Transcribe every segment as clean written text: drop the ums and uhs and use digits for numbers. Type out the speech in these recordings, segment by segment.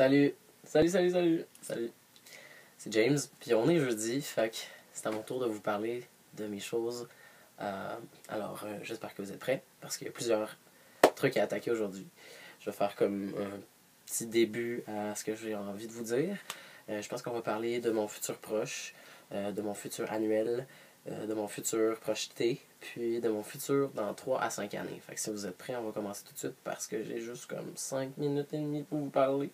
Salut! Salut! C'est James, puis on est jeudi, fait que c'est à mon tour de vous parler de mes choses. J'espère que vous êtes prêts, parce qu'il y a plusieurs trucs à attaquer aujourd'hui. Je vais faire comme un petit début à ce que j'ai envie de vous dire. Je pense qu'on va parler de mon futur proche, de mon futur annuel, de mon futur projeté, puis de mon futur dans 3 à 5 années. Fait que si vous êtes prêts, on va commencer tout de suite parce que j'ai juste comme 5 minutes et demie pour vous parler.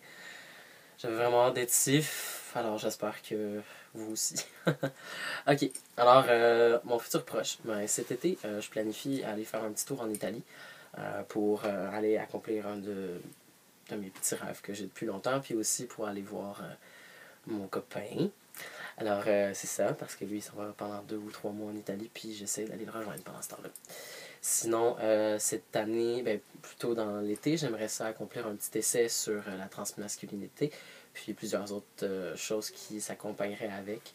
J'avais vraiment hâte d'être ici, alors j'espère que vous aussi. Ok, alors mon futur proche. Ben, cet été, je planifie aller faire un petit tour en Italie pour aller accomplir un de mes petits rêves que j'ai depuis longtemps, puis aussi pour aller voir mon copain. Alors, c'est ça, parce que lui, il s'en va pendant 2 ou 3 mois en Italie, puis j'essaie d'aller le rejoindre pendant ce temps-là. Sinon, cette année, ben, plutôt dans l'été, j'aimerais ça accomplir un petit essai sur la transmasculinité, puis plusieurs autres choses qui s'accompagneraient avec,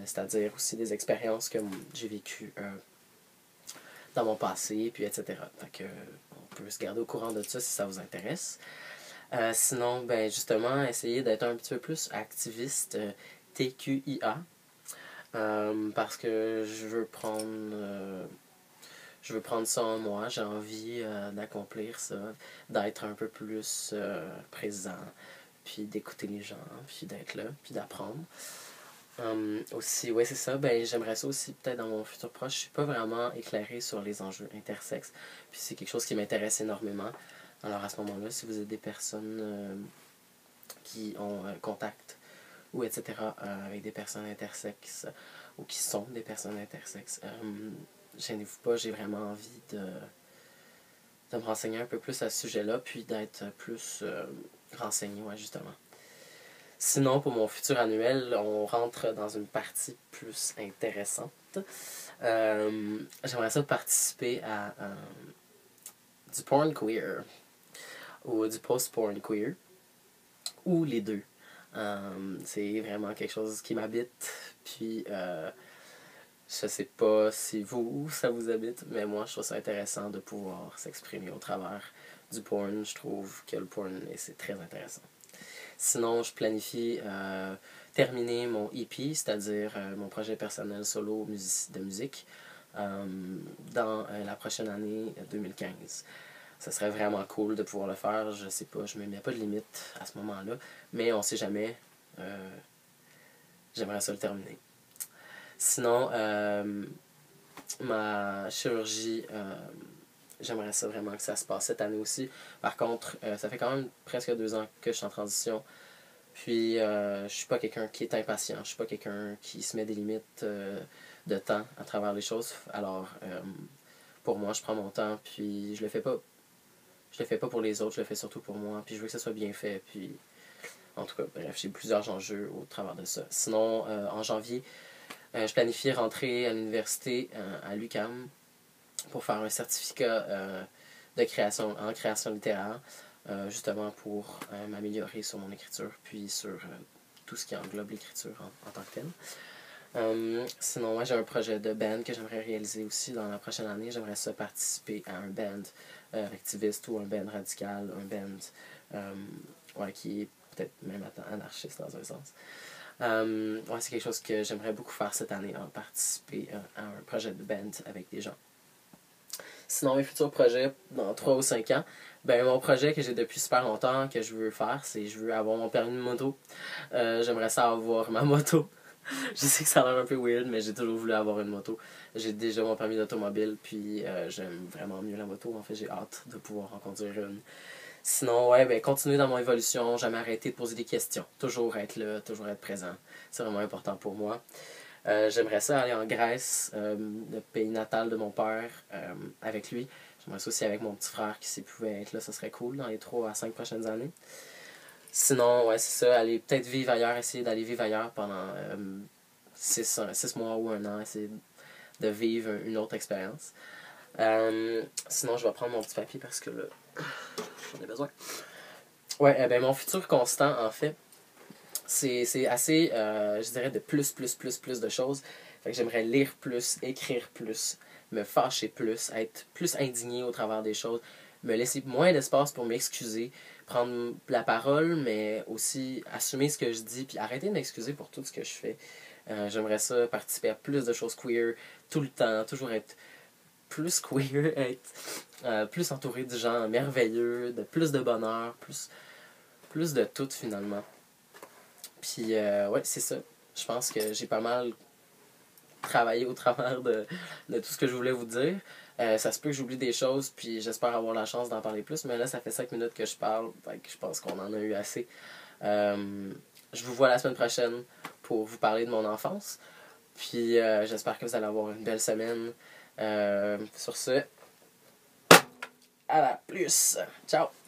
c'est-à-dire aussi des expériences que j'ai vécues dans mon passé, puis etc. Fait que, on peut se garder au courant de ça si ça vous intéresse. Sinon, ben justement, essayer d'être un petit peu plus activiste TQIA, parce que je veux prendre ça en moi, j'ai envie d'accomplir ça, d'être un peu plus présent, puis d'écouter les gens, puis d'être là, puis d'apprendre. Aussi, ouais, c'est ça, ben j'aimerais ça aussi peut-être dans mon futur proche. Je suis pas vraiment éclairé sur les enjeux intersexes, puis c'est quelque chose qui m'intéresse énormément. Alors à ce moment-là, si vous êtes des personnes qui ont contact ou etc. Avec des personnes intersexes ou qui sont des personnes intersexes, gênez-vous pas, j'ai vraiment envie de me renseigner un peu plus à ce sujet-là, puis d'être plus renseigné, ouais, justement. Sinon, pour mon futur annuel, on rentre dans une partie plus intéressante. J'aimerais ça participer à du porn queer ou du post-porn queer, ou les deux. C'est vraiment quelque chose qui m'habite, puis je sais pas si vous, ça vous habite, mais moi, je trouve ça intéressant de pouvoir s'exprimer au travers du porn. Je trouve que le porn, c'est très intéressant. Sinon, je planifie terminer mon EP, c'est-à-dire mon projet personnel solo de musique, dans la prochaine année 2015. Ça serait vraiment cool de pouvoir le faire. Je sais pas, je me mets pas de limite à ce moment-là, mais on sait jamais. J'aimerais ça le terminer. Sinon, ma chirurgie, j'aimerais ça vraiment que ça se passe cette année aussi. Par contre, ça fait quand même presque 2 ans que je suis en transition. Puis, je suis pas quelqu'un qui est impatient. Je suis pas quelqu'un qui se met des limites de temps à travers les choses. Alors, pour moi, je prends mon temps, puis je le fais pas. Je le fais pas pour les autres, je le fais surtout pour moi. Puis, je veux que ça soit bien fait. Puis, en tout cas, bref, j'ai plusieurs enjeux au travers de ça. Sinon, en janvier, je planifie rentrer à l'université à l'UQAM pour faire un certificat de création en création littéraire, justement pour m'améliorer sur mon écriture, puis sur tout ce qui englobe l'écriture en tant que telle. Sinon, moi, j'ai un projet de band que j'aimerais réaliser aussi dans la prochaine année. J'aimerais ça participer à un band activiste ou un band radical, un band qui est peut-être même anarchiste dans un sens. C'est quelque chose que j'aimerais beaucoup faire cette année, participer à un projet de band avec des gens. Sinon, mes futurs projets dans 3 ou 5 ans, ben mon projet que j'ai depuis super longtemps que je veux faire, c'est je veux avoir mon permis de moto. J'aimerais ça avoir ma moto. Je sais que ça a l'air un peu weird, mais j'ai toujours voulu avoir une moto. J'ai déjà mon permis d'automobile, puis j'aime vraiment mieux la moto. En fait, j'ai hâte de pouvoir en conduire une. Sinon, ouais, ben continuer dans mon évolution, jamais arrêter de poser des questions. Toujours être là, toujours être présent. C'est vraiment important pour moi. J'aimerais ça aller en Grèce, le pays natal de mon père, avec lui. J'aimerais ça aussi avec mon petit frère qui s'il pouvait être là, ça serait cool dans les 3 à 5 prochaines années. Sinon, ouais, c'est ça, aller peut-être vivre ailleurs, essayer d'aller vivre ailleurs pendant 6 mois ou 1 an, essayer de vivre une autre expérience. Sinon, je vais prendre mon petit papier parce que là, j'en ai besoin. Ouais, ben mon futur constant, en fait, c'est assez, je dirais, de plus de choses. Fait que j'aimerais lire plus, écrire plus, me fâcher plus, être plus indigné au travers des choses, me laisser moins d'espace pour m'excuser, prendre la parole, mais aussi assumer ce que je dis, puis arrêter de m'excuser pour tout ce que je fais. J'aimerais ça participer à plus de choses queer tout le temps, toujours être plus queer, être plus entouré de gens merveilleux, de plus de bonheur, plus de tout finalement. Puis ouais, c'est ça. Je pense que j'ai pas mal travaillé au travers de tout ce que je voulais vous dire. Ça se peut que j'oublie des choses, puis j'espère avoir la chance d'en parler plus, mais là, ça fait 5 minutes que je parle, fait que je pense qu'on en a eu assez. Je vous vois la semaine prochaine pour vous parler de mon enfance. Puis j'espère que vous allez avoir une belle semaine. Sur ce, à la plus. Ciao!